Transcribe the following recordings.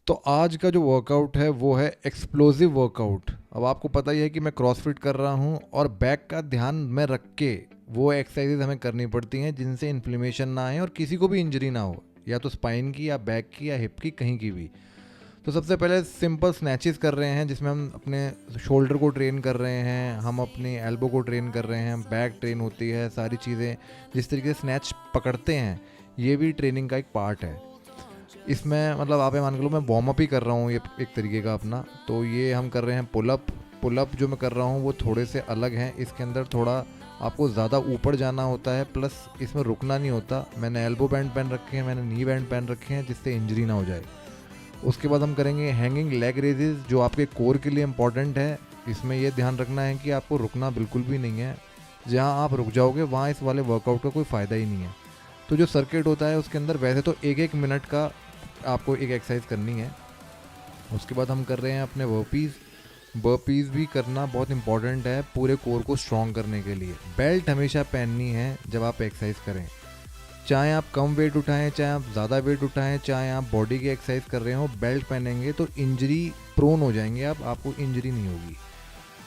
तो आज का जो वर्कआउट है वो है एक्सप्लोसिव वर्कआउट। अब आपको पता ही है कि मैं क्रॉसफिट कर रहा हूँ और बैक का ध्यान में रख के वो एक्सरसाइजेज हमें करनी पड़ती हैं जिनसे इन्फ्लेमेशन ना आए और किसी को भी इंजरी ना हो, या तो स्पाइन की या बैक की या हिप की, कहीं की भी। तो सबसे पहले सिंपल स्नैचेस कर रहे हैं जिसमें हम अपने शोल्डर को ट्रेन कर रहे हैं, हम अपनी एल्बो को ट्रेन कर रहे हैं, बैक ट्रेन होती है, सारी चीज़ें जिस तरीके से स्नैच पकड़ते हैं ये भी ट्रेनिंग का एक पार्ट है। इसमें मतलब आप ये मान के लो मैं वार्म अप ही कर रहा हूँ ये एक तरीके का अपना। तो ये हम कर रहे हैं पुलअप। पुलअप जो मैं कर रहा हूँ वो थोड़े से अलग हैं, इसके अंदर थोड़ा आपको ज़्यादा ऊपर जाना होता है, प्लस इसमें रुकना नहीं होता। मैंने एल्बो बैंड पहन रखे हैं, मैंने नी बैंड पहन रखे हैं जिससे इंजरी ना हो जाए। उसके बाद हम करेंगे हैंगिंग लेग रेजेस जो आपके कोर के लिए इम्पॉर्टेंट है। इसमें यह ध्यान रखना है कि आपको रुकना बिल्कुल भी नहीं है, जहाँ आप रुक जाओगे वहाँ इस वाले वर्कआउट का कोई फ़ायदा ही नहीं है। तो जो सर्किट होता है उसके अंदर वैसे तो एक एक मिनट का आपको एक एक्सरसाइज करनी है। उसके बाद हम कर रहे हैं अपने बर्पीज़। बर्पीज़ भी करना बहुत इंपॉर्टेंट है पूरे कोर को स्ट्रॉन्ग करने के लिए। बेल्ट हमेशा पहननी है जब आप एक्सरसाइज करें, चाहे आप कम वेट उठाएं चाहे आप ज़्यादा वेट उठाएं, चाहे आप बॉडी की एक्सरसाइज कर रहे हो, बेल्ट पहनेंगे तो इंजरी प्रोन हो जाएंगे आप, आपको इंजरी नहीं होगी।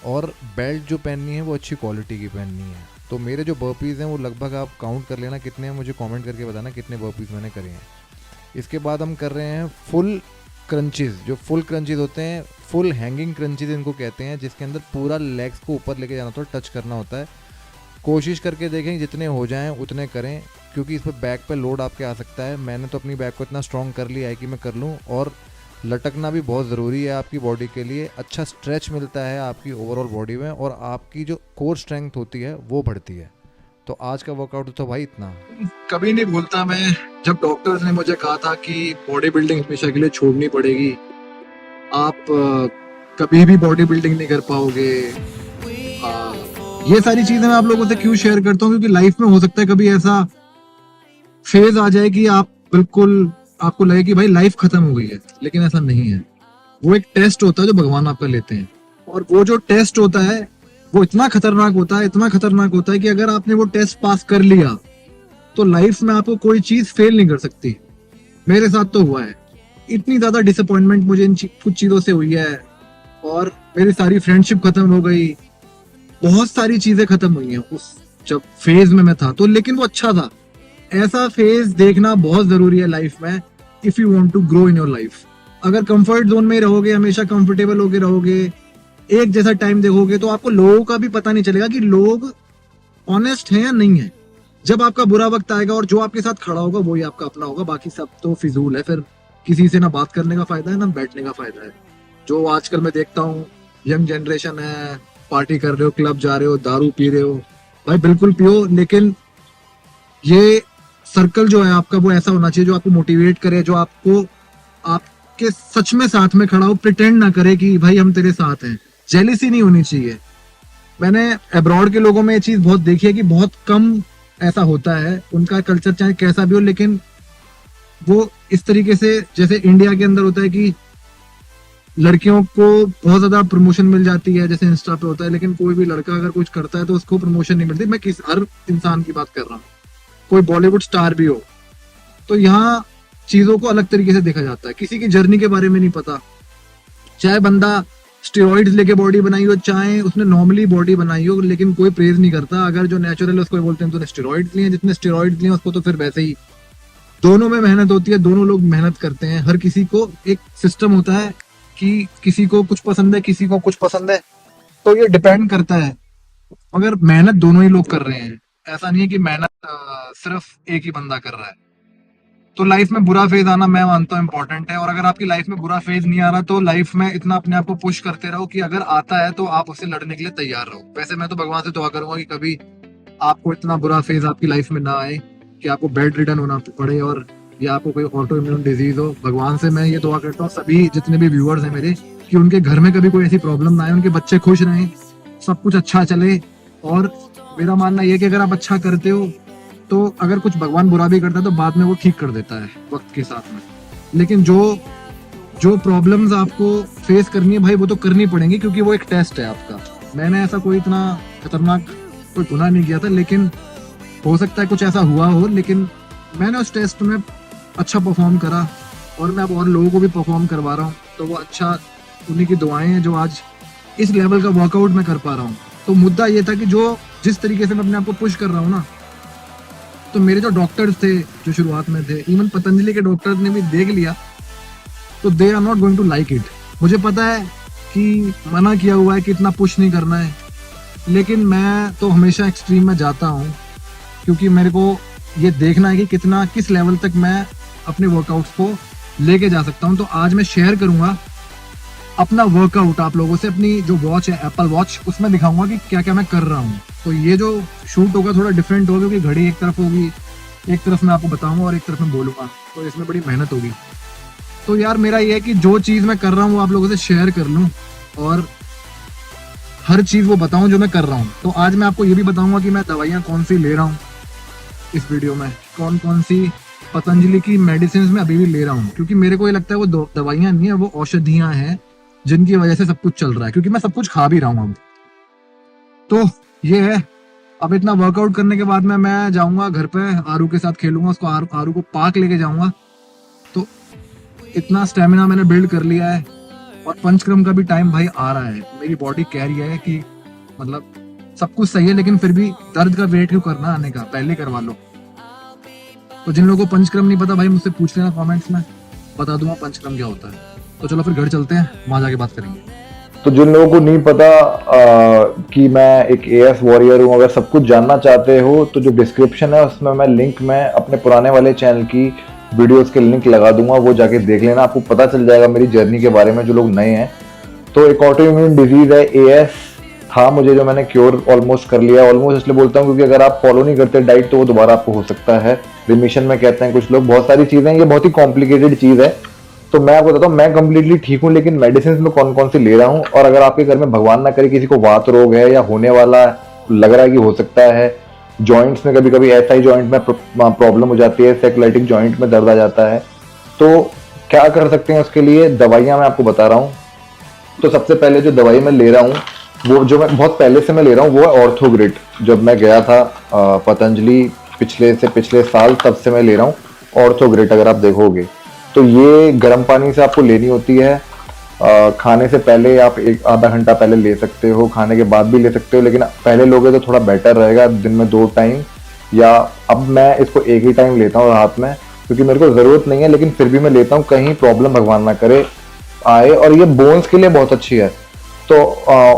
और बेल्ट जो पहननी है वो अच्छी क्वालिटी की पहननी है। तो मेरे जो बर्पीज़ हैं वो लगभग आप काउंट कर लेना कितने हैं, मुझे कमेंट करके बताना कितने बर्पीज़ मैंने करे हैं। इसके बाद हम कर रहे हैं फुल क्रंचेस। जो फुल क्रंचेस होते हैं, फुल हैंगिंग क्रंचेस इनको कहते हैं, जिसके अंदर पूरा लेग्स को ऊपर लेके जाना होता है, टच करना होता है। कोशिश करके देखें जितने हो जाएं उतने करें, क्योंकि इस पर बैक पे लोड आपके आ सकता है। मैंने तो अपनी बैक को इतना स्ट्रॉन्ग कर लिया है कि मैं कर लूँ। और लटकना भी बहुत ज़रूरी है आपकी बॉडी के लिए, अच्छा स्ट्रेच मिलता है आपकी ओवरऑल बॉडी में और आपकी जो कोर स्ट्रेंथ होती है वो बढ़ती है। तो आज का वर्कआउट तो भाई इतना। कभी नहीं भूलता मैं जब डॉक्टर्स ने मुझे कहा था कि बॉडी बिल्डिंग हमेशा के लिए छोड़नी पड़ेगी, आप कभी भी बॉडी बिल्डिंग नहीं कर पाओगे। ये सारी चीजें मैं आप लोगों से क्यों शेयर करता हूँ, क्योंकि लाइफ में हो सकता है कभी ऐसा फेज आ जाए कि आप बिल्कुल आपको लगे कि भाई लाइफ खत्म हो गई है, लेकिन ऐसा नहीं है। वो एक टेस्ट होता है जो भगवान आपका लेते हैं, और वो जो टेस्ट होता है वो इतना खतरनाक होता है, इतना खतरनाक होता है कि अगर आपने वो टेस्ट पास कर लिया तो लाइफ में आपको कोई चीज फेल नहीं कर सकती। मेरे साथ तो हुआ है, इतनी ज्यादा डिसअपॉइंटमेंट मुझे कुछ चीजों से हुई है, और मेरी सारी फ्रेंडशिप खत्म हो गई, बहुत सारी चीजें खत्म हुई हैं उस जब फेज में मैं था। तो लेकिन वो अच्छा था। ऐसा फेज देखना बहुत जरूरी है लाइफ में, if you want to grow in your life. अगर कंफर्ट जोन में रहोगे, हमेशा कंफर्टेबल होके रहोगे, एक जैसा टाइम देखोगे, तो आपको लोगों का भी पता नहीं चलेगा कि लोग ऑनेस्ट हैं या नहीं है। जब आपका बुरा वक्त आएगा और जो आपके साथ खड़ा होगा वही आपका अपना होगा, बाकी सब तो फिजूल है। फिर किसी से ना बात करने का फायदा है ना बैठने का फायदा है। जो आजकल मैं देखता हूँ, यंग जनरेशन है, पार्टी कर रहे हो, क्लब जा रहे हो, दारू पी रहे हो, भाई बिल्कुल पियो, लेकिन ये सर्कल जो है आपका वो ऐसा होना चाहिए जो आपको मोटिवेट करे, जो आपको आपके सच में साथ में खड़ा हो, प्रिटेंड ना करे कि भाई हम तेरे साथ हैं। जेलिसी नहीं होनी चाहिए। मैंने अब्रॉड के लोगों में ये चीज बहुत देखी है कि बहुत कम ऐसा होता है, उनका कल्चर चाहे कैसा भी हो, लेकिन वो इस तरीके से, जैसे इंडिया के अंदर होता है कि लड़कियों को बहुत ज्यादा प्रमोशन मिल जाती है जैसे इंस्टा पे होता है, लेकिन कोई भी लड़का अगर कुछ करता है तो उसको प्रमोशन नहीं मिलती। मैं किस हर इंसान की बात कर रहा हूँ, कोई बॉलीवुड स्टार भी हो। तो यहाँ चीजों को अलग तरीके से देखा जाता है, किसी की जर्नी के बारे में नहीं पता। चाहे बंदा स्टेरॉइड्स लेके बॉडी बनाई हो, चाहे उसने नॉर्मली बॉडी बनाई हो, लेकिन कोई प्रेज नहीं करता। अगर जो नेचुरल है उसको बोलते हैं तूने स्टेरॉइड्स लिए, जितने स्टेरॉइड्स लिए उसको तो फिर वैसे ही। दोनों में मेहनत होती है, दोनों लोग मेहनत करते हैं। हर किसी को एक सिस्टम होता है कि किसी को कुछ पसंद है, किसी को कुछ पसंद है, तो ये डिपेंड करता है। मगर मेहनत दोनों ही लोग कर रहे हैं, ऐसा नहीं है कि मेहनत सिर्फ एक ही बंदा कर रहा है। तो लाइफ में बुरा फेज आना मैं मानता हूँ इंपॉर्टेंट है, और अगर आपकी लाइफ में बुरा फेज नहीं आ रहा तो लाइफ में इतना अपने आप को पुश करते रहो कि अगर आता है तो आप उससे लड़ने के लिए तैयार रहो। वैसे मैं तो भगवान से दुआ करूंगा कि कभी आपको इतना बुरा फेज आपकी लाइफ में ना आए कि आपको बेड रिटर्न होना पड़े और या आपको कोई ऑटो इम्यून डिजीज हो। भगवान से मैं ये दुआ करता हूँ सभी जितने भी व्यूअर्स हैं मेरे, कि उनके घर में कभी कोई ऐसी प्रॉब्लम ना आए, उनके बच्चे खुश रहें, सब कुछ अच्छा चले। और मेरा मानना यह कि अगर आप अच्छा करते हो तो अगर कुछ भगवान बुरा भी करता है तो बाद में वो ठीक कर देता है वक्त के साथ में। लेकिन जो जो प्रॉब्लम्स आपको फेस करनी है भाई, वो तो करनी पड़ेंगी, क्योंकि वो एक टेस्ट है आपका। मैंने ऐसा कोई इतना खतरनाक कोई गुनाह नहीं किया था, लेकिन हो सकता है कुछ ऐसा हुआ हो, लेकिन मैंने उस टेस्ट में अच्छा परफॉर्म करा और मैं अब और लोगों को भी परफॉर्म करवा रहा हूँ, तो वो अच्छा, उन्हीं की दुआएं हैं जो आज इस लेवल का वर्कआउट मैं कर पा रहा हूँ। तो मुद्दा ये था कि जो जिस तरीके से मैं अपने आप को पुश कर रहा हूँ ना, तो मेरे जो डॉक्टर्स थे जो शुरुआत में थे, इवन पतंजलि के डॉक्टर्स ने भी देख लिया, तो they are not going to like it. मुझे पता है कि मना किया हुआ है कि इतना पुश नहीं करना है, लेकिन मैं तो हमेशा एक्सट्रीम में जाता हूँ, क्योंकि मेरे को ये देखना है कि कितना, किस लेवल तक मैं अपने वर्कआउट्स को लेके जा सकता हूँ। तो आज मैं शेयर करूंगा अपना वर्कआउट आप लोगों से। अपनी जो वॉच है एप्पल वॉच, उसमें दिखाऊंगा कि क्या क्या मैं कर रहा हूँ। तो ये जो शूट होगा थोड़ा डिफरेंट होगा, क्योंकि घड़ी एक तरफ होगी, एक तरफ मैं आपको बताऊंगा और एक तरफ मैं बोलूंगा, तो इसमें बड़ी मेहनत होगी। तो यार मेरा ये है कि जो चीज़ मैं कर रहा हूँ वो आप लोगों से शेयर कर लूँ और हर चीज़ वो बताऊँ जो मैं कर रहा हूँ। तो आज मैं आपको ये भी बताऊंगा कि मैं दवाइयाँ कौन सी ले रहा हूँ इस वीडियो में, कौन कौन सी पतंजलि की मेडिसिन में अभी भी ले रहा हूँ, क्योंकि मेरे को ये लगता है वो दवाइयाँ नहीं है, वो औषधियाँ हैं जिनकी वजह से सब कुछ चल रहा है, क्योंकि मैं सब कुछ खा भी रहा हूँ अब। तो ये है, अब इतना वर्कआउट करने के बाद में मैं जाऊंगा घर पे, आरू के साथ खेलूंगा, उसको आरू को पार्क लेके जाऊंगा। तो इतना स्टेमिना मैंने बिल्ड कर लिया है, और पंचक्रम का भी टाइम भाई आ रहा है। मेरी बॉडी कह रही है कि मतलब सब कुछ सही है, लेकिन फिर भी दर्द का वेट क्यों करना आने का, पहले करवा लो। तो जिन लोगों को पंचक्रम नहीं पता भाई मुझसे पूछ लेना कमेंट्स में, बता दूंगा पंचक्रम क्या होता है। तो चलो फिर घर चलते हैं, वहां जाके बात करेंगे। तो जिन लोगों को नहीं पता कि मैं एक एएस वॉरियर हूँ, अगर सब कुछ जानना चाहते हो तो जो डिस्क्रिप्शन है उसमें मैं लिंक में अपने पुराने वाले चैनल की वीडियोस के लिंक लगा दूंगा, वो जाके देख लेना, आपको पता चल जाएगा मेरी जर्नी के बारे में जो लोग नए हैं। तो एक ऑटो इम्यून डिजीज है, एएस था मुझे, जो मैंने क्योर ऑलमोस्ट कर लिया। ऑलमोस्ट इसलिए बोलता हूँ क्योंकि अगर आप फॉलो नहीं करते डाइट तो वो दोबारा आपको हो सकता है, रिमिशन में कहते हैं कुछ लोग। बहुत सारी चीजें, ये बहुत ही कॉम्प्लिकेटेड चीज है। तो मैं आपको बताता हूँ, मैं कंप्लीटली ठीक हूँ, लेकिन मेडिसिन में कौन कौन सी ले रहा हूँ। और अगर आपके घर में भगवान ना करे किसी को वात रोग है या होने वाला लग रहा है कि हो सकता है, जॉइंट्स में कभी कभी एसआई जॉइंट में प्रॉब्लम हो जाती है, सेकुलाइटिक जॉइंट में दर्द आ जाता है, तो क्या कर सकते हैं उसके लिए, दवाइयाँ मैं आपको बता रहा हूँ। तो सबसे पहले जो दवाई मैं ले रहा हूँ, वो जो मैं बहुत पहले से मैं ले रहा हूँ, वो है ऑर्थोग्रिड। जब मैं गया था पतंजलि पिछले साल, तब से मैं ले रहा हूँ ऑर्थोग्रिड। अगर आप देखोगे तो ये गर्म पानी से आपको लेनी होती है। खाने से पहले आप एक आधा घंटा पहले ले सकते हो, खाने के बाद भी ले सकते हो, लेकिन पहले लोगे तो थोड़ा बेटर रहेगा, दिन में 2 टाइम, या अब मैं इसको एक ही टाइम लेता हूँ रात में, क्योंकि मेरे को ज़रूरत नहीं है, लेकिन फिर भी मैं लेता हूँ, कहीं प्रॉब्लम भगवान ना करे आए। और ये बोन्स के लिए बहुत अच्छी है। तो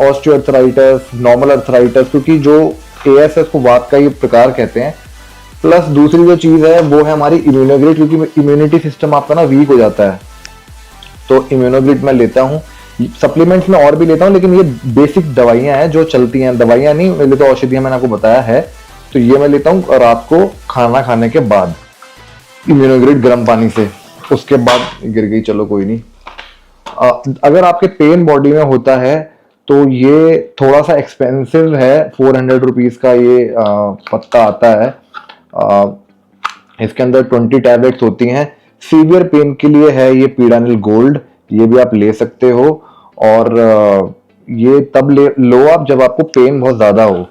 ऑस्टियोआर्थराइटिस, नॉर्मल अर्थराइटिस, क्योंकि जो एएस है उसको वात का ही प्रकार कहते हैं। प्लस दूसरी जो चीज़ है वो है हमारी इम्यूनोग्रिड, क्योंकि इम्यूनिटी सिस्टम आपका ना वीक हो जाता है, तो इम्यूनोग्रिड मैं लेता हूँ। सप्लीमेंट्स में और भी लेता हूँ, लेकिन ये बेसिक दवाइयाँ हैं जो चलती हैं, दवाइयाँ नहीं, मेरे तो औषधियाँ मैंने आपको बताया है। तो ये मैं लेता हूँ रात को खाना खाने के बाद, इम्यूनोग्रिड गर्म पानी से। उसके बाद गिर गई, चलो कोई नहीं। अगर आपके पेन बॉडी में होता है तो ये थोड़ा सा एक्सपेंसिव है, 400 रुपीज़ का ये पत्ता आता है। इसके अंदर 20 टैबलेट्स होती हैं। सीवियर पेन के लिए है ये पीडानिल गोल्ड, ये भी आप ले सकते हो। और ये तब लो आप जब आपको पेन बहुत ज़्यादा हो।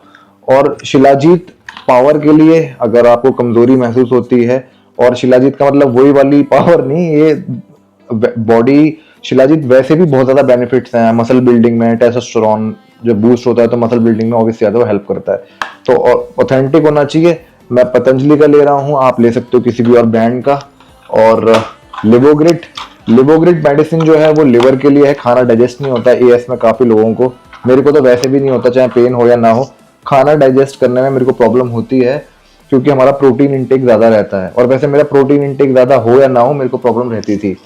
और शिलाजीत पावर के लिए, अगर आपको कमजोरी महसूस होती है, और शिलाजीत का मतलब वही वाली पावर नहीं, ये बॉडी, शिलाजीत वैसे भी बहुत ज़्यादा बेनिफिट्स हैं मसल बिल्डिंग में, टेस्टोस्टेरोन जब बूस्ट होता है तो मसल बिल्डिंग में ऑब्वियसली ज़्यादा वो हेल्प करता है। तो ऑथेंटिक होना चाहिए। मैं पतंजलि का ले रहा हूँ, आप ले सकते हो किसी भी और ब्रांड का। और लिवोग्रिड मेडिसिन जो है वो लिवर के लिए है, खाना डाइजेस्ट नहीं होता है एएस में काफ़ी लोगों को, मेरे को तो वैसे भी नहीं होता, चाहे पेन हो या ना हो, खाना डाइजेस्ट करने में मेरे को प्रॉब्लम होती है, क्योंकि हमारा प्रोटीन इंटेक ज़्यादा रहता है। और वैसे मेरा प्रोटीन इंटेक ज़्यादा हो या ना हो, मेरे को प्रॉब्लम रहती थी।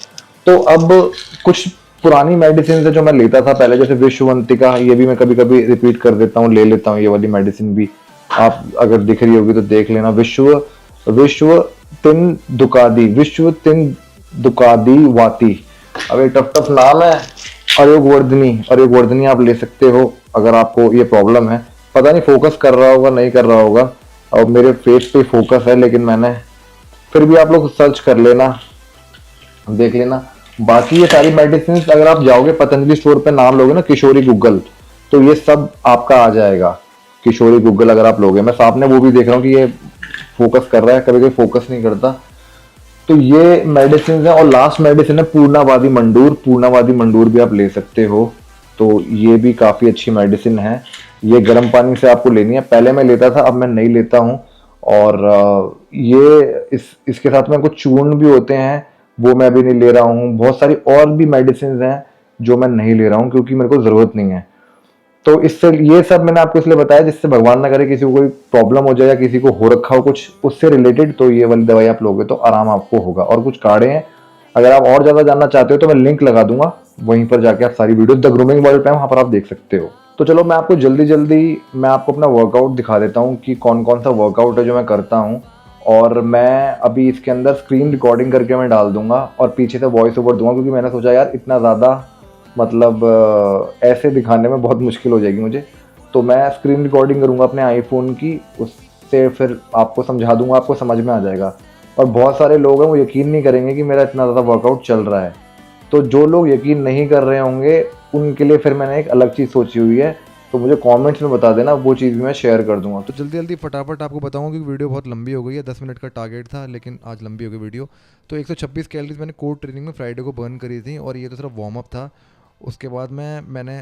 तो अब कुछ पुरानी मेडिसिन है जो मैं लेता था पहले, जैसे विश्ववंतिका, ये भी मैं कभी कभी रिपीट कर देता हूँ, ले लेता हूँ ये वाली मेडिसिन भी। आप अगर दिख रही होगी तो देख लेना, विश्व तिन दुकादी वाती। अब एक टफ नाम है। अयोगवर्धनी आप ले सकते हो अगर आपको ये प्रॉब्लम है। पता नहीं फोकस कर रहा होगा नहीं कर रहा होगा, और मेरे फेस पे फोकस है, लेकिन मैंने फिर भी, आप लोग सर्च कर लेना, देख लेना। बाकी ये सारी मेडिसिन अगर आप जाओगे पतंजलि स्टोर पे, नाम लोगे ना किशोरी गूगल, तो ये सब आपका आ जाएगा। किशोरी गूगल अगर आप लोगे, मैं सामने वो भी देख रहा हूँ कि ये फोकस कर रहा है, कभी कभी फोकस नहीं करता। तो ये मेडिसिन है। और लास्ट मेडिसिन है पूर्णावादी मंडूर। पूर्णावादी मंडूर भी आप ले सकते हो, तो ये भी काफ़ी अच्छी मेडिसिन है। ये गर्म पानी से आपको लेनी है। पहले मैं लेता था, अब मैं नहीं लेता हूँ। और ये इसके साथ में कुछ चूर्ण भी होते हैं, वो मैं भी नहीं ले रहा हूँ। बहुत सारी और भी मेडिसिन हैं जो मैं नहीं ले रहा हूँ क्योंकि मेरे को ज़रूरत नहीं है। तो इससे ये सब मैंने आपको इसलिए बताया जिससे भगवान ना करे किसी को कोई प्रॉब्लम हो जाए या किसी को हो रखा हो कुछ उससे रिलेटेड, तो ये वाली दवाई आप लोगे तो आराम आपको होगा। और कुछ काढ़े हैं, अगर आप और ज़्यादा जानना चाहते हो तो मैं लिंक लगा दूंगा, वहीं पर जाके आप सारी वीडियो द ग्रूमिंग वर्ल्ड पे वहाँ पर आप देख सकते हो। तो चलो मैं आपको मैं आपको अपना वर्कआउट दिखा देता हूँ कि कौन कौन सा वर्कआउट है जो मैं करता हूँ। और मैं अभी इसके अंदर स्क्रीन रिकॉर्डिंग करके मैं डाल दूंगा और पीछे से वॉइस ओवर दूंगा, क्योंकि मैंने सोचा यार इतना ज़्यादा मतलब ऐसे दिखाने में बहुत मुश्किल हो जाएगी मुझे। तो मैं स्क्रीन रिकॉर्डिंग करूँगा अपने आईफोन की, उससे फिर आपको समझा दूंगा, आपको समझ में आ जाएगा। और बहुत सारे लोग हैं वो यकीन नहीं करेंगे कि मेरा इतना ज़्यादा वर्कआउट चल रहा है। तो जो लोग यकीन नहीं कर रहे होंगे उनके लिए फिर मैंने एक अलग चीज़ सोची हुई है, तो मुझे कमेंट्स में बता देना, वो चीज़ भी मैं शेयर कर दूंगा। तो जल्दी जल्दी फटाफट आपको बताऊंगा कि वीडियो बहुत लंबी हो गई है। 10 मिनट का टारगेट था लेकिन आज लंबी हो गई वीडियो। तो 126 कैलोरीज मैंने कोर ट्रेनिंग में फ्राइडे को बर्न करी थी, और ये तो सिर्फ वार्म अप था। उसके बाद मैंने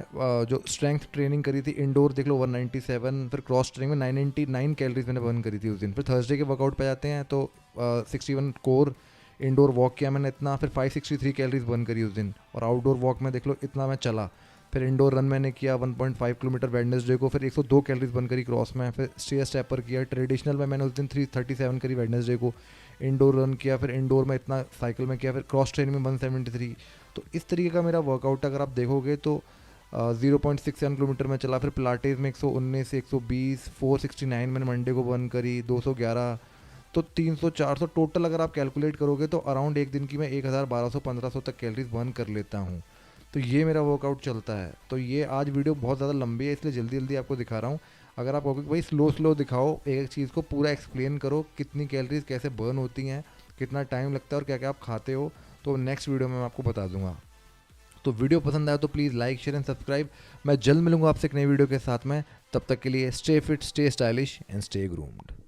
जो स्ट्रेंथ ट्रेनिंग करी थी इंडोर देख लो 197, फिर क्रॉस ट्रेनिंग में 999 कैलोरीज मैंने बर्न करी थी उस दिन। फिर थर्सडे के वर्कआउट पे जाते हैं तो 61 कोर इंडोर वॉक किया मैंने इतना, फिर 563 कैलोरीज बर्न करी उस दिन। और आउटडोर वॉक में देख लो इतना मैं चला। फिर इंडोर रन मैंने किया 1.5 किलोमीटर वेडनेसडे को, फिर 102 कैलोरीज बर्न करी क्रॉस में। फिर स्टेयर स्टेपर किया। ट्रेडिशनल में मैंने उस दिन 337 करी वेडनेसडे को। इंडोर रन किया, फिर इंडोर में इतना साइकिल में किया, फिर क्रॉस ट्रेनिंग में 173। तो इस तरीके का मेरा वर्कआउट अगर आप देखोगे तो 0.67 किलोमीटर में चला। फिर पिलाटेस में 119 120, 469 मैंने मंडे को बर्न करी, 211। तो 300 400 टोटल अगर आप कैलकुलेट करोगे तो अराउंड एक दिन की मैं 1000 1200 1500 तक कैलोरीज बर्न कर लेता हूँ। तो ये मेरा वर्कआउट चलता है। तो ये आज वीडियो बहुत ज़्यादा लंबी है इसलिए जल्दी जल्दी आपको दिखा रहा हूँ। अगर आप कहोगे कि भाई स्लो स्लो दिखाओ, एक एक चीज़ को पूरा एक्सप्लेन करो, कितनी कैलोरीज कैसे बर्न होती हैं, कितना टाइम लगता है और क्या क्या आप खाते हो, तो नेक्स्ट वीडियो में मैं आपको बता दूंगा। तो वीडियो पसंद आया तो please like share and subscribe. मैं जल्द मिलूंगा आपसे एक नई वीडियो के साथ में। तब तक के लिए stay fit, stay stylish and stay groomed.